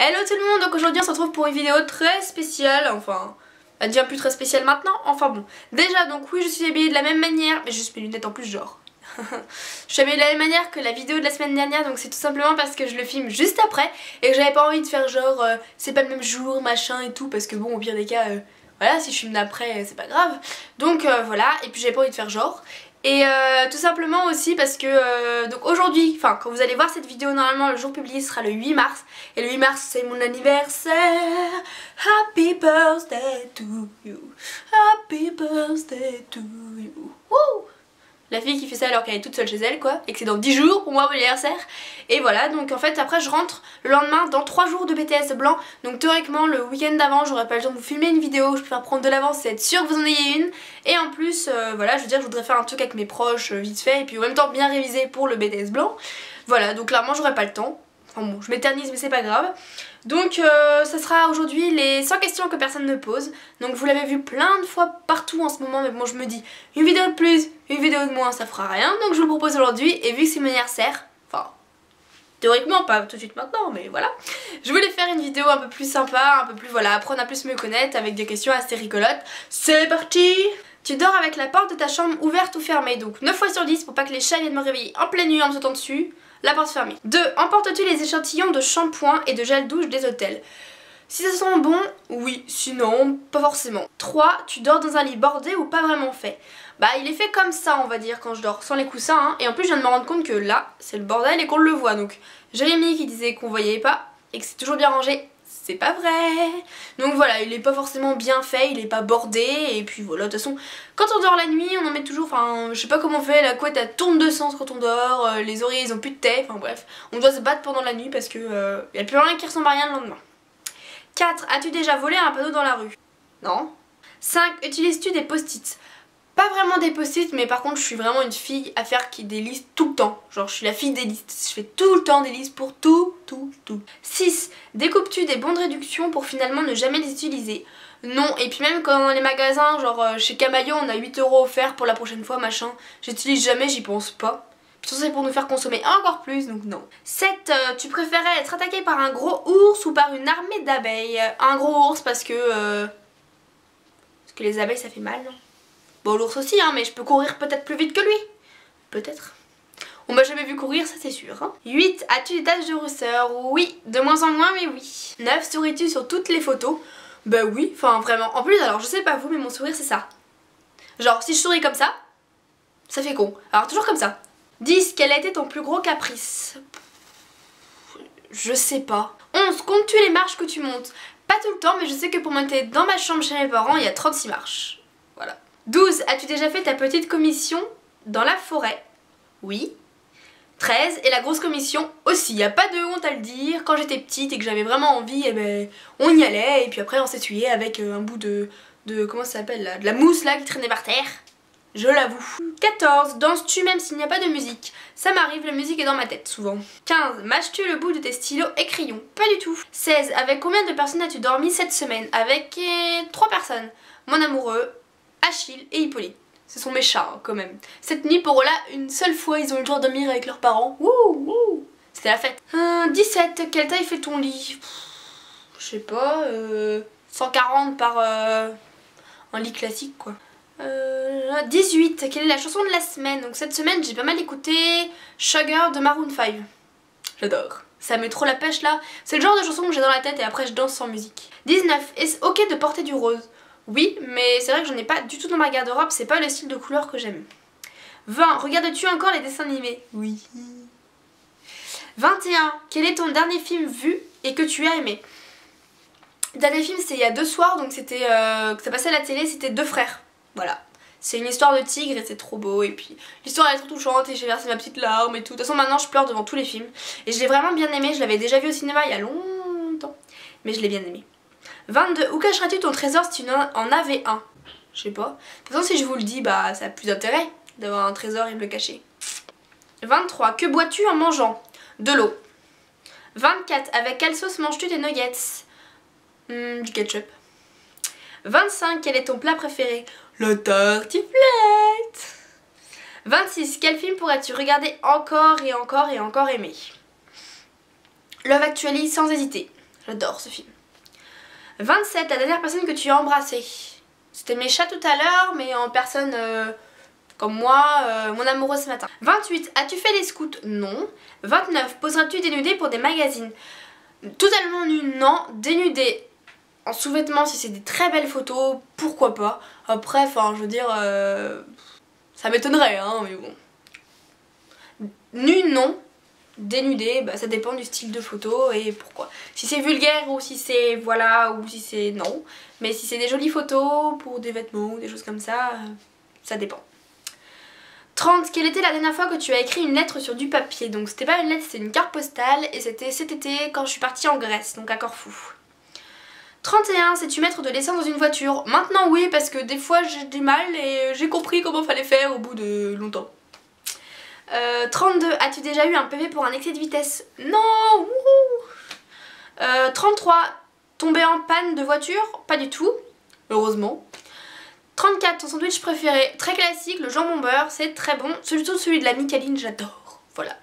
Hello tout le monde, donc aujourd'hui on se retrouve pour une vidéo très spéciale, enfin elle devient plus très spéciale maintenant, enfin bon. Déjà donc oui je suis habillée de la même manière, mais juste mes lunettes en plus genre. Je suis habillée de la même manière que la vidéo de la semaine dernière, donc c'est tout simplement parce que je le filme juste après et que j'avais pas envie de faire genre c'est pas le même jour machin et tout, parce que bon au pire des cas voilà, si je filme d'après c'est pas grave. Donc voilà, et puis j'avais pas envie de faire genre. Et tout simplement aussi parce que donc aujourd'hui, enfin quand vous allez voir cette vidéo, normalement le jour publié sera le 8 mars. Et le 8 mars c'est mon anniversaire. Happy birthday to you. Happy birthday to you. Woo! La fille qui fait ça alors qu'elle est toute seule chez elle quoi, et que c'est dans 10 jours pour moi mon anniversaire. Et voilà, donc en fait après je rentre le lendemain dans 3 jours de BTS blanc. Donc théoriquement le week-end d'avant j'aurais pas le temps de vous filmer une vidéo, je préfère prendre de l'avance et être sûre que vous en ayez une. Et en plus voilà, je veux dire je voudrais faire un truc avec mes proches vite fait, et puis en même temps bien réviser pour le BTS blanc. Voilà, donc clairement j'aurais pas le temps. Enfin bon, je m'éternise mais c'est pas grave. Donc ça sera aujourd'hui les 100 questions que personne ne pose. Donc vous l'avez vu plein de fois partout en ce moment, mais bon je me dis une vidéo de plus, une vidéo de moins ça fera rien. Donc je vous le propose aujourd'hui, et vu que c'est mon anniversaire, enfin théoriquement pas tout de suite maintenant mais voilà, je voulais faire une vidéo un peu plus sympa, un peu plus voilà, apprendre à plus me connaître avec des questions assez rigolotes. C'est parti! Tu dors avec la porte de ta chambre ouverte ou fermée, donc 9 fois sur 10 pour pas que les chats viennent me réveiller en pleine nuit en me sautant dessus. La porte fermée. 2. Emportes-tu les échantillons de shampoing et de gel douche des hôtels? Si ça sent bon, oui, sinon, pas forcément. 3. Tu dors dans un lit bordé ou pas vraiment fait? Bah il est fait comme ça on va dire quand je dors, sans les coussins hein. Et en plus je viens de me rendre compte que là c'est le bordel et qu'on le voit. Donc Jérémy qui disait qu'on voyait pas et que c'est toujours bien rangé, c'est pas vrai. Donc voilà, il est pas forcément bien fait, il est pas bordé. Et puis voilà, de toute façon quand on dort la nuit on en met toujours, enfin je sais pas comment on fait, la couette elle tourne de sens quand on dort, les oreillers ils ont plus de tête, enfin bref. On doit se battre pendant la nuit parce que y a plus rien qui ressemble à rien le lendemain. 4. As-tu déjà volé un panneau dans la rue? Non. 5. Utilises-tu des post-it? Pas vraiment des post-it, mais par contre je suis vraiment une fille à faire des listes tout le temps. Genre je suis la fille des listes, je fais tout le temps des listes pour tout. 6. Découpes-tu des bons de réduction pour finalement ne jamais les utiliser? Non, et puis même quand dans les magasins, genre chez Camaillon on a 8 € offerts pour la prochaine fois machin, j'utilise jamais, j'y pense pas. Puis c'est pour nous faire consommer encore plus, donc non. 7. Tu préférais être attaqué par un gros ours ou par une armée d'abeilles? Un gros ours parce que les abeilles ça fait mal, non? Bon l'ours aussi hein, mais je peux courir peut-être plus vite que lui. Peut-être. On m'a jamais vu courir, ça c'est sûr hein. 8. As-tu des taches de rousseur? Oui, de moins en moins mais oui. 9. Souris-tu sur toutes les photos? Bah oui, enfin vraiment. En plus alors je sais pas vous mais mon sourire c'est ça. Genre si je souris comme ça fait con. Alors toujours comme ça. 10. Quel a été ton plus gros caprice? Je sais pas. 11. Comptes-tu les marches que tu montes? Pas tout le temps mais je sais que pour monter dans ma chambre chez mes parents il y a 36 marches. Voilà. 12. As-tu déjà fait ta petite commission dans la forêt? Oui. 13. Et la grosse commission aussi, y a pas de honte à le dire. Quand j'étais petite et que j'avais vraiment envie, eh ben, on y allait et puis après on s'essuyait avec un bout de comment ça s'appelle là, de la mousse là qui traînait par terre. Je l'avoue. 14. Danses-tu même s'il n'y a pas de musique? Ça m'arrive, la musique est dans ma tête souvent. 15. Mâches-tu le bout de tes stylos et crayons? Pas du tout. 16. Avec combien de personnes as-tu dormi cette semaine? Avec 3 personnes. Mon amoureux, Achille et Hippolyte. Ce sont mes chats hein, quand même. Cette nuit pour là, une seule fois ils ont eu le droit de dormir avec leurs parents. Wouh, wouh. C'était la fête. 17. Quelle taille fait ton lit? Je sais pas, 140 par un lit classique quoi. 18. Quelle est la chanson de la semaine? Donc cette semaine j'ai pas mal écouté Sugar de Maroon 5. J'adore. Ça met trop la pêche là. C'est le genre de chanson que j'ai dans la tête et après je danse sans musique. 19. Est-ce ok de porter du rose? Oui, mais c'est vrai que j'en ai pas du tout dans ma garde-robe, c'est pas le style de couleur que j'aime. 20. Regardes-tu encore les dessins animés? Oui. 21. Quel est ton dernier film vu et que tu as aimé? Le dernier film c'était il y a 2 soirs, donc c'était que ça passait à la télé, c'était Deux frères. Voilà. C'est une histoire de tigre et c'est trop beau, et puis l'histoire elle est trop touchante et j'ai versé ma petite larme et tout. De toute façon maintenant je pleure devant tous les films et je l'ai vraiment bien aimé, je l'avais déjà vu au cinéma il y a longtemps, mais je l'ai bien aimé. 22. Où cacheras-tu ton trésor si tu en avais un? Je sais pas. De toute façon si je vous le dis, bah ça a plus d'intérêt d'avoir un trésor et me le cacher. 23. Que bois-tu en mangeant? De l'eau. 24. Avec quelle sauce manges-tu tes nuggets? Du ketchup. 25. Quel est ton plat préféré? La tartiflette. 26. Quel film pourrais-tu regarder encore et encore et encore aimer? Love Actually sans hésiter. J'adore ce film. 27, la dernière personne que tu as embrassée. C'était mes chats tout à l'heure, mais en personne comme moi, mon amoureux ce matin. 28, as-tu fait les scouts? Non. 29, poseras-tu dénudé pour des magazines? Totalement nu, non. Dénudé en sous-vêtements si c'est des très belles photos, pourquoi pas. Après, enfin, je veux dire, ça m'étonnerait, hein, mais bon. Nu, non. Dénudé, bah, ça dépend du style de photo et pourquoi. Si c'est vulgaire ou si c'est voilà ou si c'est non. Mais si c'est des jolies photos pour des vêtements ou des choses comme ça dépend. 30. Quelle était la dernière fois que tu as écrit une lettre sur du papier? Donc c'était pas une lettre, c'était une carte postale et c'était cet été quand je suis partie en Grèce, donc à Corfou. 31. Sais-tu mettre de l'essence dans une voiture? Maintenant oui, parce que des fois j'ai du mal et j'ai compris comment fallait faire au bout de longtemps. 32. As-tu déjà eu un PV pour un excès de vitesse? Non. 33. Tombé en panne de voiture? Pas du tout, heureusement. 34. Ton sandwich préféré? Très classique, le jambon beurre, c'est très bon. Surtout celui de la Micaline, j'adore. Voilà.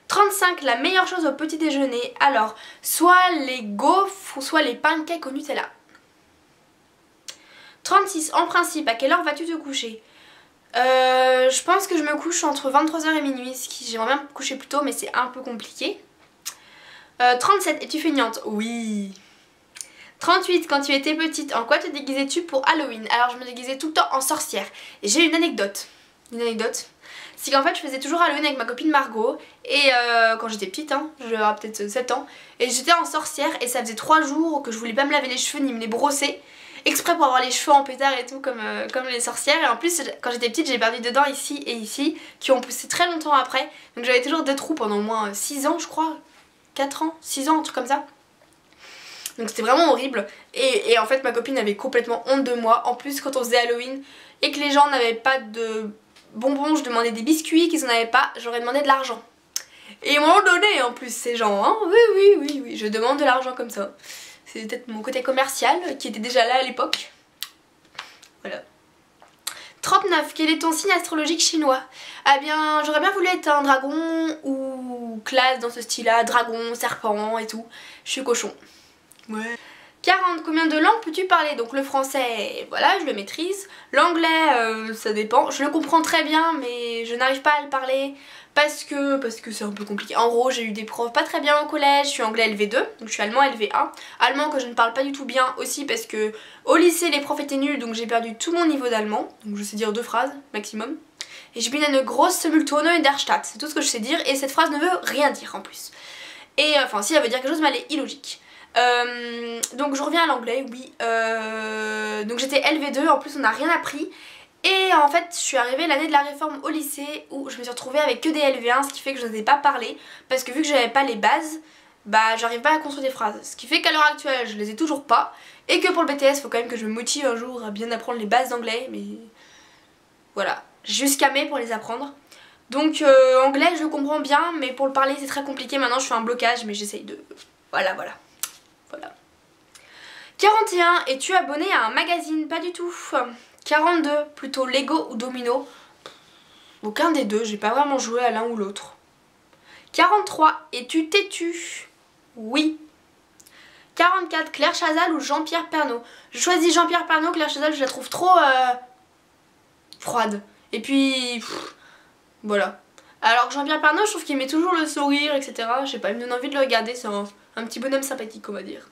35. La meilleure chose au petit déjeuner? Alors, soit les gaufres ou soit les pancakes au Nutella. 36. En principe, à quelle heure vas-tu te coucher? Je pense que je me couche entre 23h et minuit, ce qui j'aimerais bien me coucher plus tôt mais c'est un peu compliqué. 37. Es-tu feignante? Oui. 38. Quand tu étais petite, en quoi te déguisais-tu pour Halloween? Alors je me déguisais tout le temps en sorcière. Et j'ai une anecdote. C'est qu'en fait je faisais toujours Halloween avec ma copine Margot. Et quand j'étais petite, hein, j'avais peut-être 7 ans. Et j'étais en sorcière et ça faisait 3 jours que je voulais pas me laver les cheveux ni me les brosser. Exprès pour avoir les cheveux en pétard et tout comme les sorcières. Et en plus quand j'étais petite j'ai perdu 2 dents ici et ici qui ont poussé très longtemps après. Donc j'avais toujours 2 trous pendant au moins 6 ans je crois. 4 ans, 6 ans, un truc comme ça. Donc c'était vraiment horrible. Et en fait ma copine avait complètement honte de moi. En plus quand on faisait Halloween et que les gens n'avaient pas de bonbons, je demandais des biscuits, qu'ils en avaient pas, j'aurais demandé de l'argent. Et ils m'ont donné en plus ces gens, hein. Oui, je demande de l'argent comme ça. C'est peut-être mon côté commercial qui était déjà là à l'époque. Voilà. 39. Quel est ton signe astrologique chinois? Ah bien, j'aurais bien voulu être un dragon ou classe dans ce style-là, dragon, serpent et tout. Je suis cochon. Ouais. 40. Combien de langues peux-tu parler? Donc le français, voilà, je le maîtrise. L'anglais, ça dépend. Je le comprends très bien, mais je n'arrive pas à le parler parce que c'est un peu compliqué. En gros, j'ai eu des profs pas très bien au collège. Je suis anglais LV2, donc je suis allemand LV1. Allemand que je ne parle pas du tout bien aussi parce que au lycée, les profs étaient nuls, donc j'ai perdu tout mon niveau d'allemand. Donc je sais dire 2 phrases maximum. Et je bin eine grosse Multone in der Stadt. C'est tout ce que je sais dire et cette phrase ne veut rien dire en plus. Et enfin, si elle veut dire quelque chose, mais elle est illogique. Donc je reviens à l'anglais, oui. Donc j'étais LV2, en plus on n'a rien appris. Et en fait je suis arrivée l'année de la réforme au lycée où je me suis retrouvée avec que des LV1, ce qui fait que je n'osais pas parler. Parce que vu que j'avais pas les bases, bah j'arrive pas à construire des phrases. Ce qui fait qu'à l'heure actuelle je les ai toujours pas. Et que pour le BTS, il faut quand même que je me motive un jour à bien apprendre les bases d'anglais. Mais voilà, jusqu'à mai pour les apprendre. Donc anglais je le comprends bien, mais pour le parler c'est très compliqué. Maintenant je fais un blocage, mais j'essaye de... Voilà. 41. Es-tu abonné à un magazine? Pas du tout. 42. Plutôt Lego ou Domino? Aucun des deux, j'ai pas vraiment joué à l'un ou l'autre. 43. Es-tu têtu? Oui. 44. Claire Chazal ou Jean-Pierre Pernaut? Je choisis Jean-Pierre Pernaut. Claire Chazal je la trouve trop froide. Et puis voilà. Alors que Jean-Pierre Pernaut je trouve qu'il met toujours le sourire etc. Je sais pas, il me donne envie de le regarder. C'est un petit bonhomme sympathique on va dire.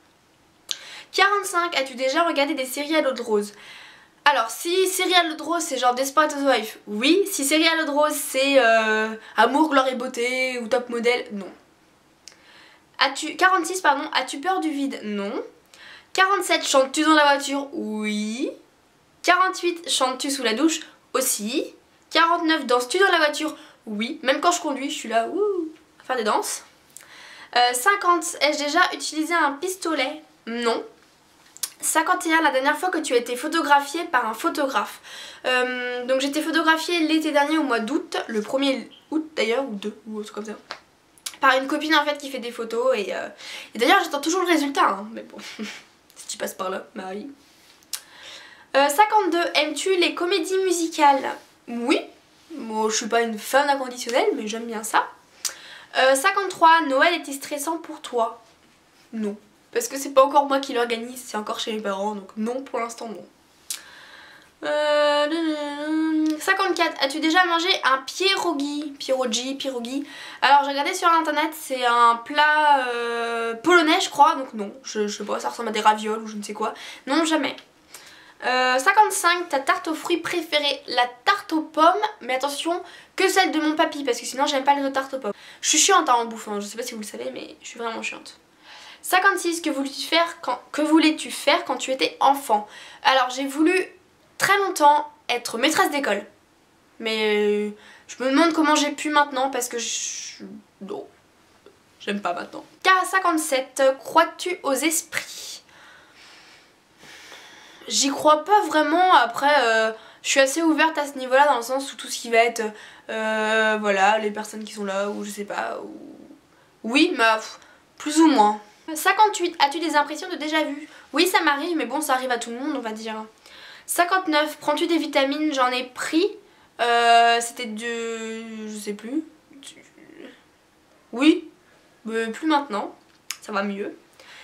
45. As-tu déjà regardé des séries à l'eau de rose? Alors si série à l'eau de rose c'est genre Desperate Housewives, oui. Si série à l'eau de rose c'est Amour, gloire et beauté ou Top Model, non. 46 pardon, as-tu peur du vide? Non. 47. Chantes-tu dans la voiture? Oui. 48. Chantes-tu sous la douche? Aussi. 49. Danses-tu dans la voiture? Oui. Même quand je conduis je suis là à faire des danses. 50. Ai-je déjà utilisé un pistolet? Non. 51. La dernière fois que tu as été photographiée par un photographe. Donc j'ai été photographiée l'été dernier au mois d'août, le 1er août d'ailleurs, ou 2, ou autre comme ça. Par une copine en fait qui fait des photos et d'ailleurs j'attends toujours le résultat, hein, mais bon, si tu passes par là, Marie. 52. Aimes-tu les comédies musicales? Oui. Bon, je suis pas une fan inconditionnelle mais j'aime bien ça. 53. Noël était stressant pour toi? non. Parce que c'est pas encore moi qui l'organise, c'est encore chez mes parents, donc non, pour l'instant non. 54. As-tu déjà mangé un pierogi? Pierogi. Alors j'ai regardé sur internet, c'est un plat polonais je crois, donc non. Je sais pas, ça ressemble à des ravioles ou je ne sais quoi. Non, jamais. 55. Ta tarte aux fruits préférée? La tarte aux pommes, mais attention, que celle de mon papy, parce que sinon j'aime pas les autres tartes aux pommes. Je suis chiante en bouffant, je sais pas si vous le savez, mais je suis vraiment chiante. 56. Que voulais-tu faire quand tu étais enfant? Alors j'ai voulu très longtemps être maîtresse d'école. Mais je me demande comment j'ai pu maintenant parce que non, j'aime pas maintenant. K57, crois-tu aux esprits? J'y crois pas vraiment, après je suis assez ouverte à ce niveau là dans le sens où tout ce qui va être voilà, les personnes qui sont là ou je sais pas, ou... oui, mais plus ou moins. 58, as-tu des impressions de déjà vu? Oui, ça m'arrive, mais bon, ça arrive à tout le monde on va dire. 59, prends-tu des vitamines? J'en ai pris. C'était de... je sais plus. Oui, mais plus maintenant. Ça va mieux.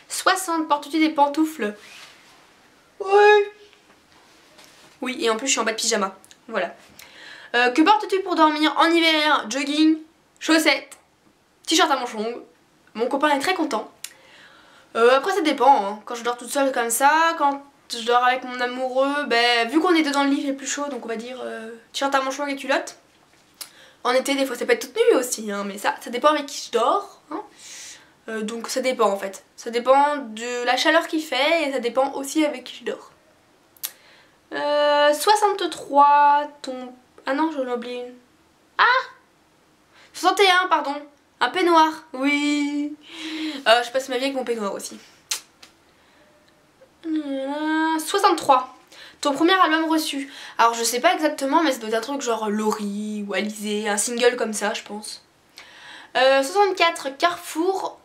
60, portes-tu des pantoufles? Oui. Oui, et en plus je suis en bas de pyjama. Voilà. Que portes-tu pour dormir en hiver? Jogging, chaussettes, t-shirt à manches longues. Mon copain est très content. Après ça dépend, hein. Quand je dors toute seule comme ça, quand je dors avec mon amoureux, ben, vu qu'on est deux dans le lit, il fait plus chaud, donc on va dire t-shirt à manches longues et culotte. En été, des fois ça peut être toute nue aussi, hein, mais ça dépend avec qui je dors. Hein. Donc ça dépend en fait. Ça dépend de la chaleur qu'il fait et ça dépend aussi avec qui je dors. 63, ton... Ah non, j'en ai oublié une. Ah 61, pardon. Un peignoir, oui. Je passe ma vie avec mon peignoir aussi. 63. Ton premier album reçu? Alors je sais pas exactement, mais ça doit être un truc genre Laurie ou Alizé, un single comme ça je pense. 64. Carrefour,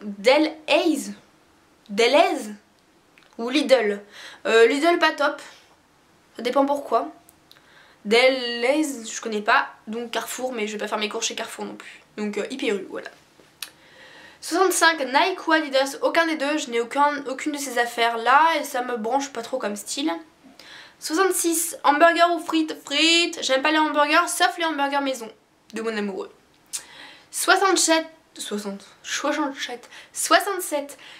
Delhaize ou Lidl? Lidl pas top, ça dépend pourquoi. Delhaize je connais pas, donc Carrefour, mais je vais pas faire mes cours chez Carrefour non plus. Donc Hyper U, voilà. 65. Nike ou Adidas? Aucun des deux, je n'ai aucune de ces affaires là et ça me branche pas trop comme style. 66. Hamburger ou frites? Frites. J'aime pas les hamburgers sauf les hamburgers maison de mon amoureux. 67. 67.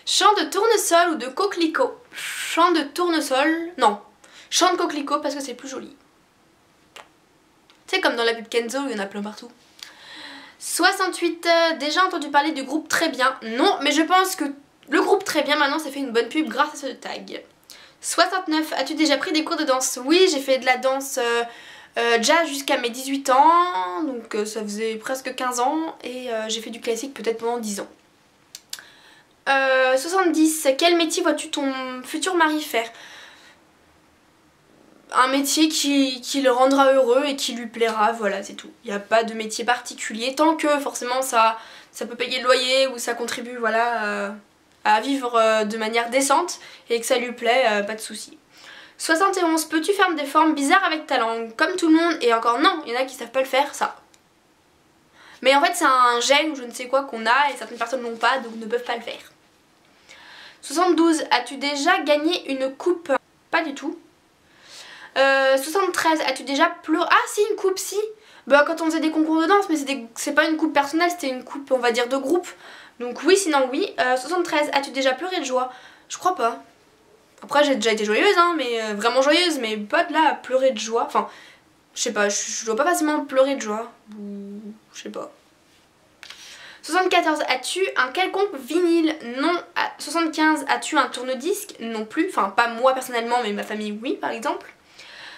Chant de tournesol ou de coquelicot? Chant de tournesol. Non. Chant de coquelicot parce que c'est plus joli. C'est comme dans la pub Kenzo, il y en a plein partout. 68. Déjà entendu parler du groupe Très Bien? Non, mais je pense que le groupe Très Bien maintenant ça fait une bonne pub grâce à ce tag. 69. As-tu déjà pris des cours de danse? Oui, j'ai fait de la danse jazz jusqu'à mes 18 ans, donc ça faisait presque 15 ans, et j'ai fait du classique peut-être pendant 10 ans. 70. Quel métier vois-tu ton futur mari faire? Un métier qui le rendra heureux et qui lui plaira, voilà, c'est tout. Il n'y a pas de métier particulier, tant que forcément ça peut payer le loyer ou ça contribue, voilà, à vivre de manière décente et que ça lui plaît, pas de soucis. 71. Peux-tu faire des formes bizarres avec ta langue? Comme tout le monde, et encore non, il y en a qui savent pas le faire, ça. Mais en fait c'est un gène ou je ne sais quoi qu'on a et certaines personnes l'ont pas, donc ne peuvent pas le faire. 72. As-tu déjà gagné une coupe? Pas du tout. 73. As-tu déjà pleuré? Ah si, une coupe, si. Bah quand on faisait des concours de danse, mais c'est pas une coupe personnelle, c'était une coupe on va dire de groupe. Donc oui, sinon oui. 73. As-tu déjà pleuré de joie? Je crois pas. Après j'ai déjà été joyeuse, hein, mais vraiment joyeuse, mais pas de là à pleurer de joie. Enfin, je sais pas, je dois pas facilement pleurer de joie. Ou je sais pas. 74. As-tu un quelconque vinyle? Non. 75. As-tu un tourne-disque? Non plus. Enfin, pas moi personnellement, mais ma famille oui par exemple.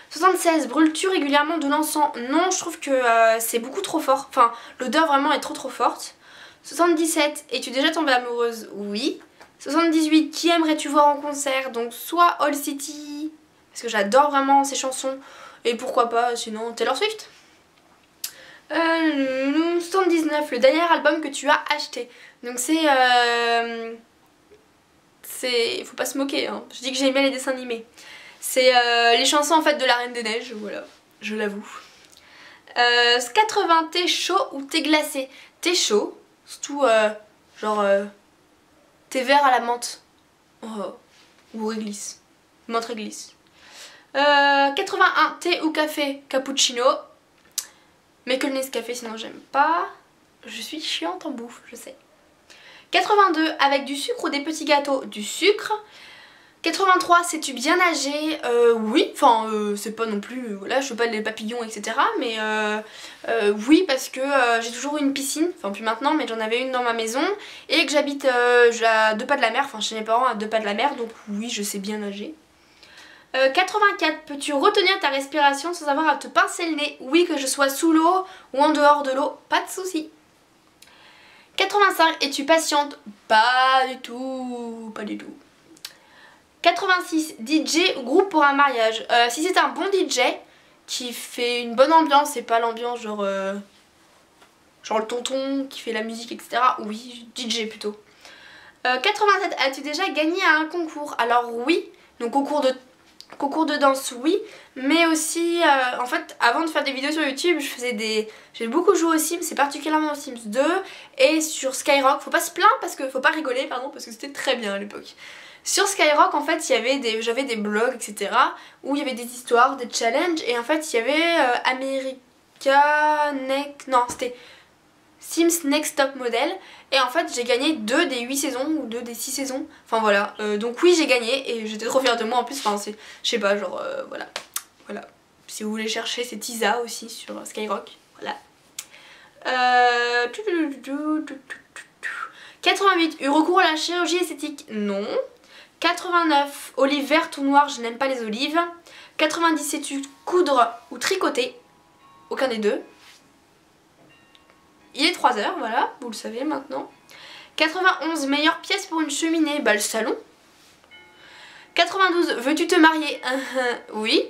76. Brûles-tu régulièrement de l'encens? Non, je trouve que c'est beaucoup trop fort. Enfin, l'odeur vraiment est trop forte. 77. Es-tu déjà tombée amoureuse? Oui. 78. Qui aimerais-tu voir en concert? Donc soit All City, parce que j'adore vraiment ces chansons, et pourquoi pas sinon Taylor Swift. 79. Le dernier album que tu as acheté? Donc c'est... faut pas se moquer, hein. Je dis que j'aime bien les dessins animés. C'est les chansons en fait de la Reine des Neiges, voilà, je l'avoue. 80. T'es chaud ou t'es glacé? T'es chaud, surtout genre Thé vert à la menthe. Oh. Ou réglisse. Menthe réglisse. 81, thé ou café cappuccino. Mais que le Nescafé sinon j'aime pas. Je suis chiante en bouffe, je sais. 82, avec du sucre ou des petits gâteaux, du sucre. 83, sais-tu bien nager? Oui, enfin c'est pas non plus, voilà, je fais pas les papillons etc. Mais oui, parce que j'ai toujours eu une piscine, enfin plus maintenant mais j'en avais une dans ma maison. Et que j'habite à 2 pas de la mer, enfin chez mes parents à 2 pas de la mer, donc oui je sais bien nager. 84, peux-tu retenir ta respiration sans avoir à te pincer le nez? Oui, que je sois sous l'eau ou en dehors de l'eau, pas de souci. 85, es-tu patiente? Pas du tout, pas du tout. 86, DJ ou groupe pour un mariage. Si c'est un bon DJ qui fait une bonne ambiance et pas l'ambiance genre le tonton qui fait la musique etc. Oui, DJ plutôt. 87, as-tu déjà gagné à un concours? Alors oui, donc concours de danse oui, mais aussi en fait avant de faire des vidéos sur YouTube j'ai beaucoup joué aux Sims, c'est particulièrement aux Sims 2 et sur Skyrock. Faut pas se plaindre parce que faut pas rigoler pardon parce que c'était très bien à l'époque. Sur Skyrock en fait j'avais des blogs etc où il y avait des histoires, des challenges et en fait il y avait non c'était Sims Next Top Model et en fait j'ai gagné 2 des 8 saisons ou 2 des 6 saisons, enfin voilà, donc oui j'ai gagné et j'étais trop fière de moi en plus, enfin c'est, je sais pas genre voilà, si vous voulez chercher c'est Tisa aussi sur Skyrock, voilà. 88, eu recours à la chirurgie esthétique? Non. 89, olive verte ou noire, je n'aime pas les olives. 90, sais-tu coudre ou tricoter? Aucun des deux. Il est 3 h, voilà, vous le savez maintenant. 91, meilleure pièce pour une cheminée? Bah le salon. 92, veux-tu te marier? Oui.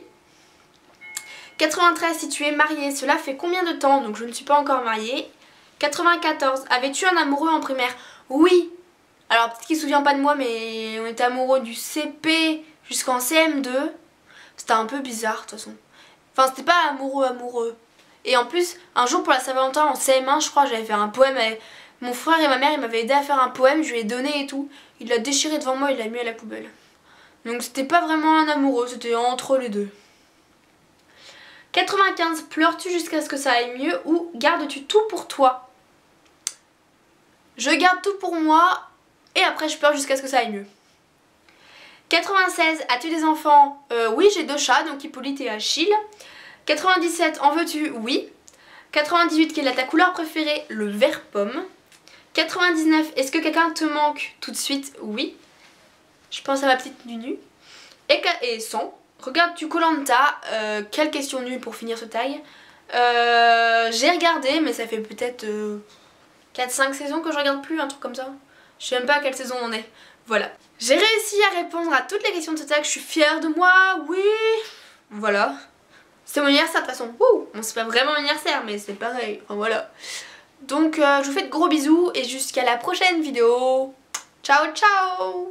93, si tu es mariée, cela fait combien de temps? Donc je ne suis pas encore mariée. 94, avais-tu un amoureux en primaire? Oui. Alors peut-être qu'il ne se souvient pas de moi mais on était amoureux du CP jusqu'en CM2. C'était un peu bizarre de toute façon. Enfin c'était pas amoureux. Et en plus un jour pour la Saint-Valentin en CM1 je crois j'avais fait un poème avec mon frère et ma mère, ils m'avaient aidé à faire un poème, je lui ai donné et tout. Il l'a déchiré devant moi, il l'a mis à la poubelle. Donc c'était pas vraiment un amoureux, c'était entre les deux. 95, pleures-tu jusqu'à ce que ça aille mieux ou gardes-tu tout pour toi? Je garde tout pour moi et après je pleure jusqu'à ce que ça aille mieux. 96, as-tu des enfants? Oui, j'ai 2 chats, donc Hippolyte et Achille. 97, en veux-tu? Oui. 98, quelle est ta couleur préférée? Le vert pomme. 99, est-ce que quelqu'un te manque? Tout de suite, oui. Je pense à ma petite Nunu. Et 100, regardes-tu Koh-Lanta? Quelle question nulle pour finir ce tag. J'ai regardé, mais ça fait peut-être 4-5 saisons que je regarde plus, un truc comme ça. Je sais même pas à quelle saison on est. Voilà. J'ai réussi à répondre à toutes les questions de ce tag, je suis fière de moi, oui. Voilà. C'est mon anniversaire de toute façon. Wouh, bon, c'est pas vraiment mon anniversaire, mais c'est pareil. Enfin voilà. Donc je vous fais de gros bisous et jusqu'à la prochaine vidéo. Ciao ciao.